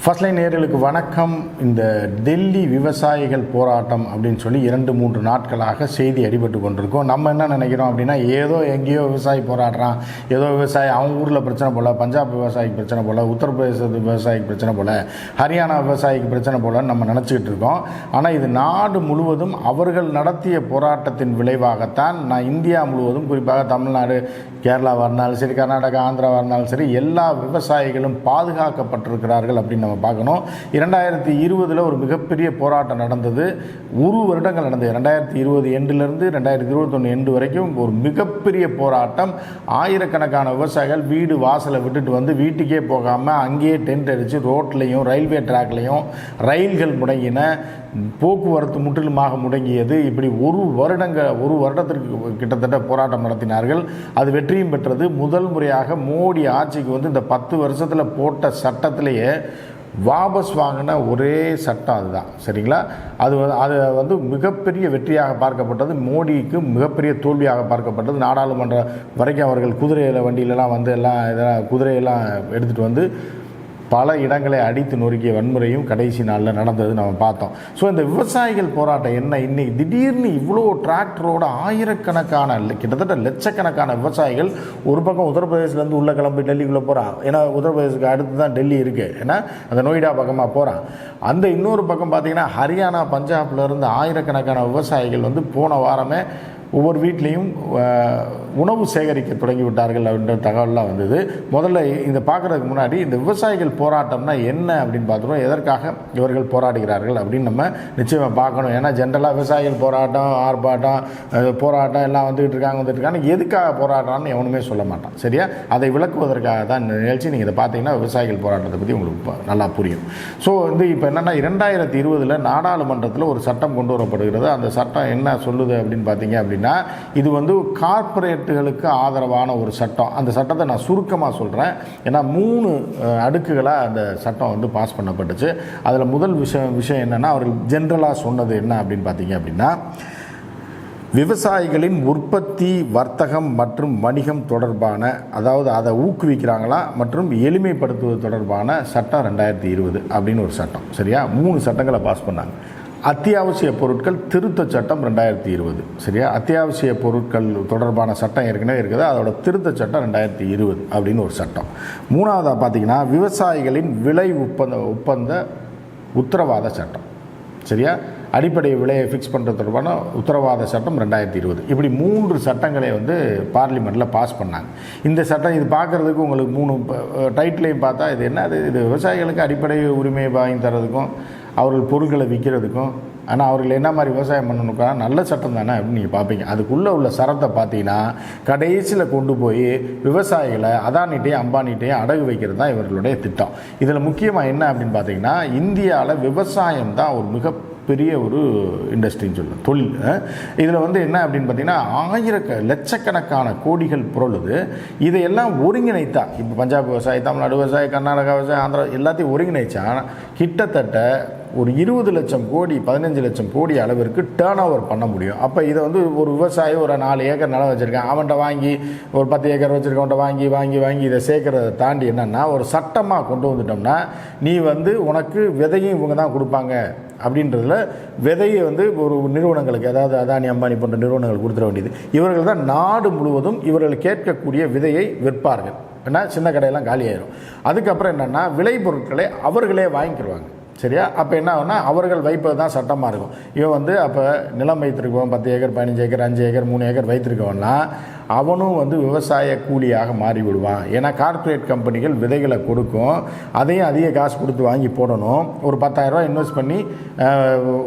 First line நேயர்களுக்கு வணக்கம். இந்த டெல்லி விவசாயிகள் போராட்டம் அப்படின்னு சொல்லி 2-3 நாட்களாக செய்தி அடிபட்டு கொண்டிருக்கோம். நம்ம என்ன நினைக்கிறோம் அப்படின்னா, ஏதோ எங்கேயோ விவசாயி போராடுறான், ஏதோ விவசாயி அவங்க ஊரில் பிரச்சனை போல், பஞ்சாப் விவசாயிக்கு பிரச்சனை போல், உத்தரப்பிரதேச விவசாயிக்கு பிரச்சனை போல், ஹரியானா விவசாயிக்கு பிரச்சனை போல் நம்ம நினச்சிக்கிட்டு இருக்கோம். ஆனால் இது நாடு முழுவதும் அவர்கள் நடத்திய போராட்டத்தின் விளைவாகத்தான் நான் இந்தியா முழுவதும், குறிப்பாக தமிழ்நாடு, கேரளாவாக இருந்தாலும் சரி, கர்நாடகா, ஆந்திராவாக இருந்தாலும் சரி, எல்லா விவசாயிகளும் பாதுகாக்கப்பட்டிருக்கிறார்கள் அப்படின்னு நம்ம பார்க்கணும். 2020 ஒரு மிகப்பெரிய போராட்டம் நடந்தது. 1 வருடங்கள் நடந்தது. 2020 எண்டிலிருந்து 2021 எண்டு வரைக்கும் ஒரு மிகப்பெரிய போராட்டம். ஆயிரக்கணக்கான விவசாயிகள் வீடு வாசலை விட்டுட்டு வந்து வீட்டுக்கே போகாமல் அங்கேயே டென்ட் அடித்து ரோட்லேயும் ரயில்வே ட்ராக்லேயும் ரயில்கள் முடங்கின, போக்குவரத்து முற்றிலுமாக முடங்கியது. இப்படி ஒரு வருடத்திற்கு கிட்டத்தட்ட போராட்டம் நடத்தினார்கள். அது வெற்றியும் பெற்றது. முதல் முறையாக மோடி ஆட்சிக்கு வந்து இந்த 10 வருஷத்தில் போட்ட சட்டத்திலேயே வாபஸ் வாங்கின ஒரே சட்டம் அதுதான். சரிங்களா? அது வந்து மிகப்பெரிய வெற்றியாக பார்க்கப்பட்டது. மோடிக்கு மிகப்பெரிய தோல்வியாக பார்க்கப்பட்டது. நாடாளுமன்றம் வரைக்கும் அவர்கள் வண்டியிலலாம் வந்து இதெல்லாம் குதிரையெல்லாம் எடுத்துகிட்டு வந்து பல இடங்களை அடித்து நொறுக்கிய வன்முறையும் கடைசி நாளில் நடந்தது நம்ம பார்த்தோம். ஸோ இந்த விவசாயிகள் போராட்டம் என்ன, இன்னைக்கு திடீர்னு இவ்வளோ டிராக்டரோட ஆயிரக்கணக்கான, கிட்டத்தட்ட லட்சக்கணக்கான விவசாயிகள் ஒரு பக்கம் உத்தரப்பிரதேசிலேருந்து உள்ள கிளம்பி டெல்லிக்குள்ளே போகிறான். ஏன்னா உத்தரப்பிரதேசுக்கு அடுத்து தான் டெல்லி இருக்குது. ஏன்னா அந்த நொய்டா பக்கமாக போகிறான். அந்த இன்னொரு பக்கம் பார்த்திங்கன்னா ஹரியானா, பஞ்சாப்லேருந்து ஆயிரக்கணக்கான விவசாயிகள் வந்து போன வாரமே ஒவ்வொரு வீட்லேயும் உணவு சேகரிக்க தொடங்கி விட்டார்கள் அப்படின்ற தகவல்லாம் வந்தது. முதல்ல இந்த பார்க்குறதுக்கு முன்னாடி இந்த விவசாயிகள் போராட்டம்னா என்ன அப்படின்னு பார்த்துருவோம். எதற்காக இவர்கள் போராடுகிறார்கள் அப்படின்னு நம்ம நிச்சயமாக பார்க்கணும். ஏன்னா ஜென்ரலாக விவசாயிகள் போராட்டம், போராட்டம் எல்லாம் வந்துட்டு இருக்காங்க. எதுக்காக போராடுறான்னு எவனுமே சொல்ல மாட்டான். சரியா? அதை விளக்குவதற்காக தான் இந்த நிகழ்ச்சி. நீங்கள் இதை பார்த்தீங்கன்னா விவசாயிகள் போராட்டத்தை பற்றி உங்களுக்கு நல்லா புரியும். ஸோ வந்து இப்போ என்னென்னா 2020 நாடாளுமன்றத்தில் ஒரு சட்டம் கொண்டு வரப்படுகிறது. அந்த சட்டம் என்ன சொல்லுது அப்படின்னு பார்த்தீங்க அப்படின்னா, இது வந்து கார்ப்பரேட்டுகளுக்கு ஆதரவான ஒரு சட்டம். அந்த சட்டத்தை நான் சுருக்கமாக சொல்கிறேன். ஏன்னா 3 அடுக்குகளாக அந்த சட்டம் வந்து பாஸ் பண்ணப்பட்டுச்சு. அதில் முதல் விஷயம் என்னென்னா, அவர்கள் ஜென்ரலாக சொன்னது என்ன அப்படின்னு பார்த்தீங்க அப்படின்னா, விவசாயிகளின் உற்பத்தி, வர்த்தகம் மற்றும் வணிகம் தொடர்பான, அதாவது அதை ஊக்குவிக்கிறாங்களா மற்றும் எளிமைப்படுத்துவது தொடர்பான சட்டம் 2020 அப்படின்னு ஒரு சட்டம். சரியா? 3 சட்டங்களை பாஸ் பண்ணாங்க. அத்தியாவசிய பொருட்கள் திருத்த சட்டம் 2020. சரியா? அத்தியாவசிய பொருட்கள் தொடர்பான சட்டம் ஏற்கனவே இருக்குது. அதோட திருத்த சட்டம் 2020 அப்படின்னு ஒரு சட்டம். 3வதாக பார்த்தீங்கன்னா விவசாயிகளின் விலை ஒப்பந்த உத்தரவாத சட்டம். சரியா? அடிப்படை விலையை ஃபிக்ஸ் பண்ணுறது தொடர்பான உத்தரவாத சட்டம் 2020. இப்படி 3 சட்டங்களை வந்து பார்லிமெண்ட்டில் பாஸ் பண்ணாங்க. இந்த சட்டம் இது பார்க்குறதுக்கு உங்களுக்கு 3 டைட்டிலையும் பார்த்தா இது என்ன, இது விவசாயிகளுக்கு அடிப்படை உரிமையை வாங்கி தரதுக்கும் அவர்கள் பொருட்களை விற்கிறதுக்கும், ஆனால் அவர்கள் என்ன மாதிரி விவசாயம் பண்ணணுக்கா நல்ல சட்டம் தானே அப்படின்னு நீங்கள் பார்ப்பீங்க. அதுக்குள்ளே உள்ள சரத்தை பார்த்தீங்கன்னா கடைசியில் கொண்டு போய் விவசாயிகளை அதானிட்டையும் அம்பானிட்டையும் அடகு வைக்கிறது தான் இவர்களுடைய திட்டம். இதில் முக்கியமாக என்ன அப்படின்னு பார்த்தீங்கன்னா, இந்தியாவில் விவசாயம் தான் ஒரு மிகப்பெரிய ஒரு இண்டஸ்ட்ரின்னு சொல்லலாம், தொழில். இதில் வந்து என்ன அப்படின்னு பார்த்தீங்கன்னா லட்சக்கணக்கான கோடிகள் பொருளுது. இதையெல்லாம் ஒருங்கிணைத்தா, இப்போ பஞ்சாப் விவசாயி, தமிழ்நாடு விவசாயி, கர்நாடகா விவசாயி, ஆந்திரா எல்லாத்தையும் ஒருங்கிணைச்சா கிட்டத்தட்ட ஒரு 20 லட்சம் கோடி 15 லட்சம் கோடி அளவிற்கு டேர்ன் ஓவர் பண்ண முடியும். அப்போ இதை வந்து ஒரு விவசாயி ஒரு 4 ஏக்கர் நிலம் வச்சுருக்கேன், அவன்கிட்ட வாங்கி ஒரு 10 ஏக்கர் வச்சுருக்கவன்ட்ட வாங்கி இதை சேர்க்கறதை தாண்டி என்னென்னா, ஒரு சட்டமாக கொண்டு வந்துட்டோம்னா, நீ வந்து உனக்கு விதையும் இவங்க தான் கொடுப்பாங்க அப்படின்றதுல விதையை வந்து ஒரு நிறுவனங்களுக்கு, அதாவது அதானி, அம்பானி போன்ற நிறுவனங்கள் கொடுத்துட வேண்டியது. இவர்கள் தான் நாடு முழுவதும் இவர்கள் கேட்கக்கூடிய விதையை விற்பார்கள். ஏன்னா சின்ன கடையெல்லாம் காலியாயிரும். அதுக்கப்புறம் என்னென்னா விளைபொருட்களை அவர்களே வாங்கிக்கிடுவாங்க. சரியா? அப்போ என்ன ஆகுனா, அவர்கள் வைப்பது தான் சட்டமாக இருக்கும். இவன் வந்து அப்போ நிலம் வைத்திருக்கவன் 10 ஏக்கர் 15 ஏக்கர் 5 ஏக்கர் 3 ஏக்கர் வைத்திருக்கவன்னா அவனும் வந்து விவசாய கூலியாக மாறிவிடுவான். ஏன்னா கார்ப்பரேட் கம்பெனிகள் விதைகளை கொடுக்கும், அதையும் அதிக காசு கொடுத்து வாங்கி போடணும். ஒரு 10,000 ரூபா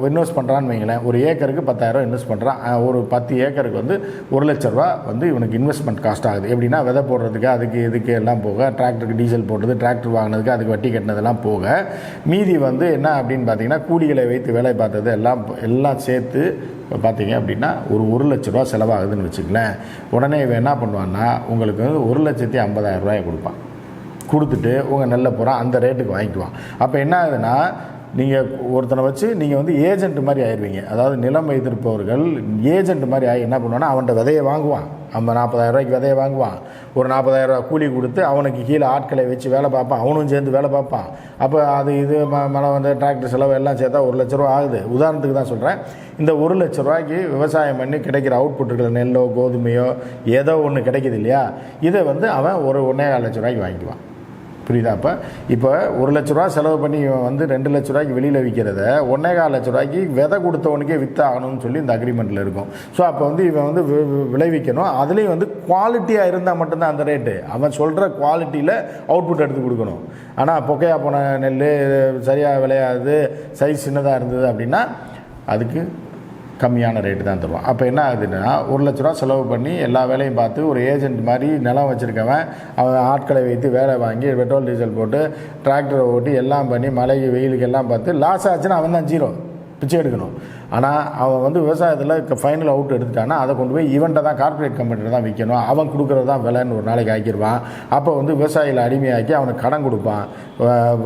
இன்வெஸ்ட் பண்ணுறான்னு வைங்களேன். ஒரு ஏக்கருக்கு 10,000 இன்வெஸ்ட் பண்ணுறான். ஒரு 10 ஏக்கருக்கு வந்து 1 லட்ச ரூபா வந்து இவனுக்கு இன்வெஸ்ட்மெண்ட் காஸ்ட் ஆகுது. எப்படின்னா விதை போடுறதுக்கு அதுக்கு இதுக்கு எல்லாம் போக, டிராக்டருக்கு டீசல் போடுறது, டிராக்டர் வாங்கினதுக்கு அதுக்கு வட்டி கட்டினதெல்லாம் போக, மீதி வந்து என்ன அப்படின்னு பார்த்தீங்கன்னா கூலிகளை வைத்து வேலை பார்த்தது எல்லாம் சேர்த்து பார்த்தீங்க அப்படின்னா ஒரு 1 லட்ச ரூபா செலவாகுதுன்னு வச்சுக்கலேன். உடனே இவன் என்ன பண்ணுவான்னா, உங்களுக்கு வந்து 1,50,000 ரூபாயை கொடுப்பான். கொடுத்துட்டு உங்கள் நெல்லை பூரா அந்த ரேட்டுக்கு வாங்கிக்குவான். அப்போ என்ன ஆகுதுன்னா, நீங்கள் ஒருத்தனை வச்சு நீங்கள் வந்து ஏஜென்ட் மாதிரி ஆயிடுவீங்க. அதாவது நிலம் வைத்திருப்பவர்கள் ஏஜென்ட் மாதிரி ஆகி என்ன பண்ணுவான்னா, அவன்கிட்ட விதையை வாங்குவான், நம்ம 40,000 ரூபாய்க்கு விதையை வாங்குவான், ஒரு 40,000 ரூபா கூலி கொடுத்து அவனுக்கு கீழே ஆட்களை வச்சு வேலை பார்ப்பான், அவனும் சேர்ந்து வேலை பார்ப்பான். அப்போ அது இது மழை வந்து டிராக்டர் செலவு எல்லாம் சேர்த்தா 1 லட்ச ரூபா ஆகுது. உதாரணத்துக்கு தான் சொல்கிறேன். இந்த 1 லட்ச ரூபாய்க்கு விவசாயம் பண்ணி கிடைக்கிற அவுட்புட் இருக்கிற நெல்லோ கோதுமையோ ஏதோ ஒன்று கிடைக்கிது இல்லையா, இதை வந்து அவன் ஒரு 1,4 லட்ச ரூபாய்க்கு வாங்கிக்குவான். புரியுதா? இப்போ 1 லட்ச ரூபா செலவு பண்ணி இவன் வந்து 2 லட்ச ரூபாய்க்கு வெளியில் விற்கிறத 1,4 லட்ச ரூபாய்க்கு விதை கொடுத்தவனுக்கே விற்றாகணும்னு சொல்லி இந்த அக்ரிமெண்ட்டில் இருக்கும். ஸோ அப்போ வந்து இவன் வந்து விளைவிக்கணும். அதுலேயும் வந்து குவாலிட்டியாக இருந்தால் மட்டும்தான் அந்த ரேட்டு. அவன் சொல்கிற குவாலிட்டியில் அவுட்புட் எடுத்து கொடுக்கணும். ஆனால் பொக்கையாக போன நெல் சரியாக விளையாது, சைஸ் சின்னதாக இருந்தது அப்படின்னா அதுக்கு கம்மியான ரேட்டு தான் தருவான். அப்போ என்ன ஆகுதுன்னா, 1 லட்ச ரூபா செலவு பண்ணி எல்லா வேலையும் பார்த்து ஒரு ஏஜென்ட் மாதிரி நிலம் வச்சுருக்கவன் அவன் ஆட்களை வைத்து வேலை வாங்கி பெட்ரோல் டீசல் போட்டு டிராக்டரை ஓட்டி எல்லாம் பண்ணி மழைக்கு வெயிலுக்கு எல்லாம் பார்த்து லாஸ் ஆச்சுன்னா அவன் தான் ஜீரோ, பிச்சை எடுக்கணும். ஆனால் அவன் வந்து விவசாயத்தில் ஃபைனல் அவுட் எடுத்துட்டான்னா அதை கொண்டு போய் இவன்ட்ட தான் கார்ப்பரேட் கம்பெனியில் தான் விற்கணும். அவன் கொடுக்குறது தான் விலைன்னு ஒரு நாளைக்கு ஆக்கிடுவான். அப்போ வந்து விவசாயிகளை அடிமையாக்கி அவனுக்கு கடன் கொடுப்பான்,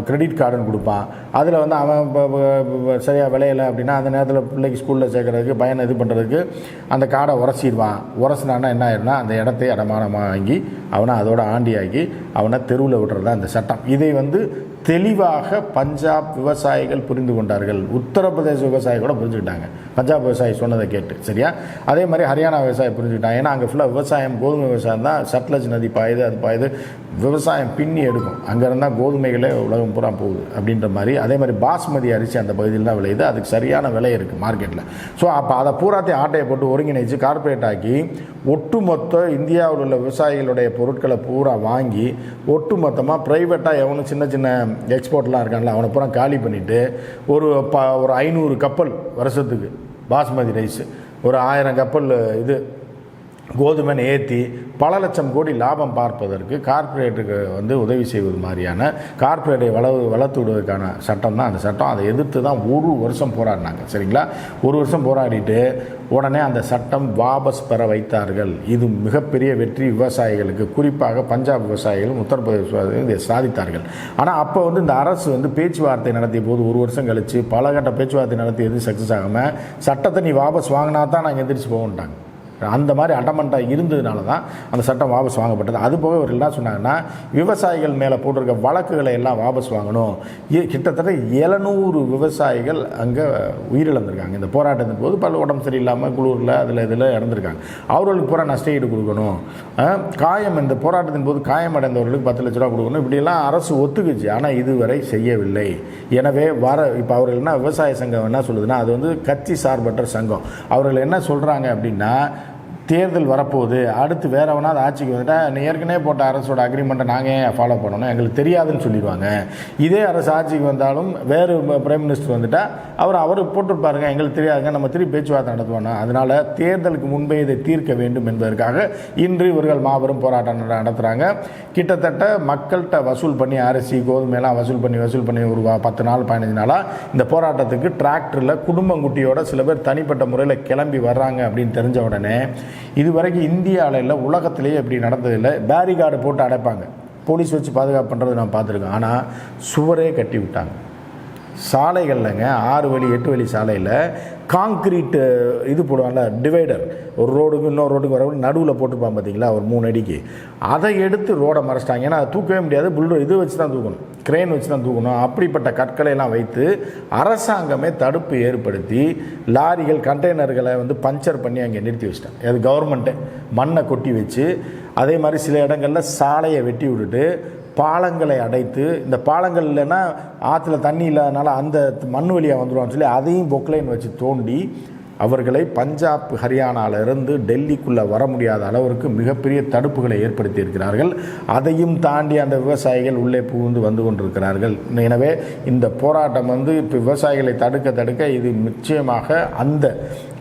கிரெடிட் கார்டுன்னு கொடுப்பான். அதில் வந்து அவன் சரியாக விளையலை அப்படின்னா அந்த நேரத்தில் பிள்ளைக்கு ஸ்கூலில் சேர்க்குறதுக்கு பையனை இது பண்ணுறதுக்கு அந்த கார்டை உரசிடுவான். உரசினான்னா என்ன ஆயிடும்னா, அந்த இடத்தை அடமானமாக வாங்கி அவனை அதோட ஆண்டியாக்கி அவனை தெருவில் விடுறது தான் இந்த சட்டம். இதை வந்து தெளிவாக பஞ்சாப் விவசாயிகள் புரிந்து கொண்டார்கள். உத்தரப்பிரதேச விவசாயி கூட புரிஞ்சுக்கிட்டாங்க பஞ்சாப் விவசாயி சொன்னதை கேட்டு. சரியா? அதே மாதிரி ஹரியானா விவசாயி புரிஞ்சுக்கிட்டாங்க. ஏன்னா அங்கே ஃபுல்லாக விவசாயம் கோதுமை விவசாயம் தான். சட்லஜ் நதி பாயுது, அது பாயுது, விவசாயம் பின்னி எடுக்கும். அங்கே இருந்தால் கோதுமைகளே உலகம் பூரா போகுது அப்படின்ற மாதிரி. அதே மாதிரி பாஸ்மதி அரிசி அந்த பகுதியில் தான் விளையுது. அதுக்கு சரியான விலை இருக்குது மார்க்கெட்டில். ஸோ அப்போ அதை பூராத்தையும் ஆட்டையை போட்டு ஒருங்கிணைச்சு கார்ப்பரேட் ஆக்கி ஒட்டுமொத்த இந்தியாவில் உள்ள விவசாயிகளுடைய பொருட்களை பூரா வாங்கி ஒட்டுமொத்தமாக ப்ரைவேட்டாக எவனும் சின்ன சின்ன எக்ஸ்போர்ட்லாம் இருக்காங்களா அவனை பூரா காலி பண்ணிவிட்டு ஒரு 500 கப்பல் வருஷத்துக்கு பாஸ்மதி ரைஸ், ஒரு 1000 கப்பல் இது கோதுமைன்னு ஏற்றி பல லட்சம் கோடி லாபம் பார்ப்பதற்கு கார்ப்பரேட்டுக்கு வந்து உதவி செய்வது மாதிரியான கார்ப்பரேட்டை வளர்த்து விடுவதற்கான சட்டம் தான் அந்த சட்டம். அதை எதிர்த்து தான் 1 வருஷம் போராடினாங்க. சரிங்களா? 1 வருஷம் போராடிட்டு உடனே அந்த சட்டம் வாபஸ் பெற வைத்தார்கள். இது மிகப்பெரிய வெற்றி விவசாயிகளுக்கு, குறிப்பாக பஞ்சாப் விவசாயிகளும் உத்தரப்பிரதேச விவசாயிகளும் இதை சாதித்தார்கள். ஆனால் அப்போ வந்து இந்த அரசு வந்து பேச்சுவார்த்தை நடத்திய போது 1 வருஷம் கழித்து பல கட்ட பேச்சுவார்த்தை நடத்தி எதுவும் சக்ஸஸ் ஆகாமல் சட்டத்தை நீ வாபஸ் வாங்கினா தான் நாங்கள் எந்திரிச்சு போகட்டாங்க. அந்த மாதிரி அடமெண்ட்டாக இருந்ததுனால தான் அந்த சட்டம் வாபஸ் வாங்கப்பட்டது. அதுபோக இவர்கள் என்ன சொன்னாங்கன்னா, விவசாயிகள் மேலே போட்டிருக்க வழக்குகளை எல்லாம் வாபஸ் வாங்கணும். கிட்டத்தட்ட 700 விவசாயிகள் அங்கே உயிரிழந்திருக்காங்க இந்த போராட்டத்தின் போது. பல உடம்பு சரியில்லாமல் குளூரில் அதில் இதில் இறந்துருக்காங்க. அவர்களுக்கு பூரா நஷ்டஈடு கொடுக்கணும். காயம் இந்த போராட்டத்தின் போது காயமடைந்தவர்களுக்கு 10 லட்ச ரூபா கொடுக்கணும். இப்படியெல்லாம் அரசு ஒத்துக்குச்சு. ஆனால் இதுவரை செய்யவில்லை. எனவே இப்போ அவர்கள் என்ன விவசாய சங்கம் என்ன சொல்லுதுன்னா, அது வந்து கட்சி சார்பற்ற சங்கம். அவர்கள் என்ன சொல்கிறாங்க அப்படின்னா, தேர்தல் வரப்போகுது, அடுத்து வேறவனாவது ஆட்சிக்கு வந்துட்டால் ஏற்கனவே போட்ட அரசோட அக்ரிமெண்ட்டை நாங்கள் ஏன் ஃபாலோ பண்ணணும், எங்களுக்கு தெரியாதுன்னு சொல்லிடுவாங்க. இதே அரசு ஆட்சிக்கு வந்தாலும் வேறு பிரைம் மினிஸ்டர் வந்துட்டால் அவர் போட்டுருப்பாருங்க, எங்களுக்கு தெரியாதுங்க, நம்ம திருப்பி பேச்சுவார்த்தை நடத்துவாங்க. அதனால் தேர்தலுக்கு முன்பே இதை தீர்க்க வேண்டும் என்பதற்காக இன்று இவர்கள் மாபெரும் போராட்டம் நடத்துகிறாங்க. கிட்டத்தட்ட மக்கள்கிட்ட வசூல் பண்ணி அரிசி கோதுமையெல்லாம் வசூல் பண்ணி ஒரு 10 நாள் 15 நாளாக இந்த போராட்டத்துக்கு டிராக்டரில் குடும்பங்குட்டியோட சில பேர் தனிப்பட்ட முறையில் கிளம்பி வர்றாங்க அப்படின்னு தெரிஞ்ச உடனே, இதுவரைக்கும் இந்தியாவில் இல்லை, உலகத்திலேயே இப்படி நடந்ததில்லை. பேரிகார்டு போட்டு அடைப்பாங்க, போலீஸ் வச்சு பாதுகாப்பு பண்ணுறது நான் பார்த்துருக்கேன். ஆனால் சுவரே கட்டி விட்டாங்க. சாலைகள்லங்க 6 வழி 8 வழி சாலையில் காங்க்ரீட்டு இது போடுவாங்கள்ல, டிவைடர், ஒரு ரோடுக்கு இன்னொரு ரோடுக்கு வர நடுவில் போட்டுப்பான் பார்த்தீங்களா, ஒரு 3 அடிக்கு. அதை எடுத்து ரோடை மறைச்சிட்டாங்க. ஏன்னா அதை தூக்கவே முடியாது, இது வச்சு தான் தூக்கணும், கிரெயின் வச்சு தான் தூக்கணும். அப்படிப்பட்ட கற்களை எல்லாம் வைத்து அரசாங்கமே தடுப்பு ஏற்படுத்தி லாரிகள் கண்டெய்னர்களை வந்து பஞ்சர் பண்ணி அங்கே நிறுத்தி வச்சிட்டாங்க. அது கவர்மெண்ட்டே மண்ணை கொட்டி வச்சு, அதே மாதிரி சில இடங்களில் சாலையை வெட்டி விட்டுட்டு பாலங்களை அடைத்து, இந்த பாலங்கள் இல்லைன்னா ஆற்றுல தண்ணி இல்லாதனால அந்த மண் வழியாக வந்துடுவான்னு சொல்லி அதையும் பொக்லைன் வச்சு தோண்டி அவர்களை பஞ்சாப் ஹரியானாவிலிருந்து டெல்லிக்குள்ளே வர முடியாத அளவிற்கு மிகப்பெரிய தடுப்புகளை ஏற்படுத்தி இருக்கிறார்கள். அதையும் தாண்டி அந்த விவசாயிகள் உள்ளே புகுந்து வந்து கொண்டிருக்கிறார்கள். எனவே இந்த போராட்டம் வந்து இப்போ விவசாயிகளை தடுக்க இது நிச்சயமாக அந்த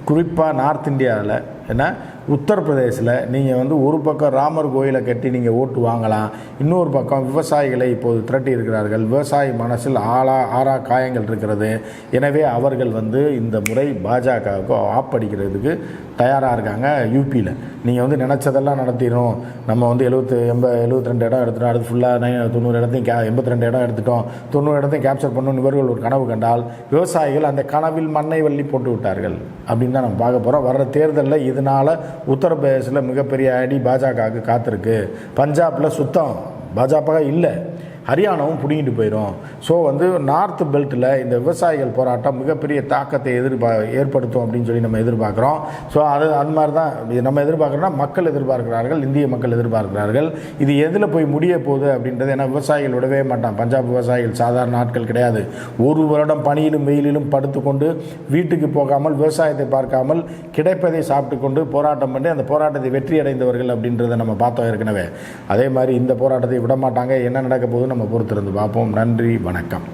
குறிப்பாக நார்த் இந்தியாவில் ஏன்னா உத்தரப்பிரதேசில் நீங்கள் வந்து ஒரு பக்கம் ராமர் கோயிலை கட்டி நீங்கள் ஓட்டு வாங்கலாம், இன்னொரு பக்கம் விவசாயிகளை இப்போது திரட்டி இருக்கிறார்கள். விவசாயி மனசில் ஆறா காயங்கள் இருக்கிறது. எனவே அவர்கள் வந்து இந்த முறை பாஜகவுக்கு ஆப்படிக்கிறதுக்கு தயாராக இருக்காங்க யூபியில். நீங்கள் வந்து நினச்சதெல்லாம் நடத்திடணும், நம்ம வந்து 72 இடம் எடுத்துட்டோம், அடுத்து ஃபுல்லாக 90 இடத்தையும் 82 இடம் எடுத்துட்டோம், 90 இடத்தையும் கேப்சர் பண்ணணும் இவர்கள் ஒரு கனவு கண்டால் விவசாயிகள் அந்த கனவில் மண்ணை வள்ளி போட்டு விட்டார்கள் அப்படின்னு தான் நம்ம பார்க்க போகிறோம். வர்ற தேர்தலில் இதனால் உத்தரப்பிரதேசில் மிகப்பெரிய அடி பாஜகவுக்கு காத்திருக்கு. பஞ்சாபில் சுத்தம் பாஜக இல்லை, ஹரியானாவும் பிடிங்கிட்டு போயிடும். ஸோ வந்து நார்த் பெல்ட்டில் இந்த விவசாயிகள் போராட்டம் மிகப்பெரிய தாக்கத்தை ஏற்படுத்தும் அப்படின்னு சொல்லி நம்ம எதிர்பார்க்குறோம். ஸோ அது மாதிரி தான் நம்ம எதிர்பார்க்குறோன்னா மக்கள் எதிர்பார்க்கிறார்கள், இந்திய மக்கள் எதிர்பார்க்கிறார்கள். இது எதில் போய் முடிய போகுது அப்படின்றது. ஏன்னா விவசாயிகள் விடவே மாட்டான். பஞ்சாப் விவசாயிகள் சாதாரண ஆட்கள் கிடையாது. ஒரு வருடம் பனியிலும் வெயிலிலும் படுத்துக்கொண்டு வீட்டுக்கு போகாமல் விவசாயத்தை பார்க்காமல் கிடைப்பதை சாப்பிட்டு கொண்டு போராட்டம் பண்ணி அந்த போராட்டத்தை வெற்றி அடைந்தவர்கள் அப்படின்றத நம்ம பார்த்தோம் ஏற்கனவே. அதே மாதிரி இந்த போராட்டத்தை விட மாட்டாங்க. என்ன நடக்க போகுது நம்ம பொறுத்திருந்து பார்ப்போம். நன்றி, வணக்கம்.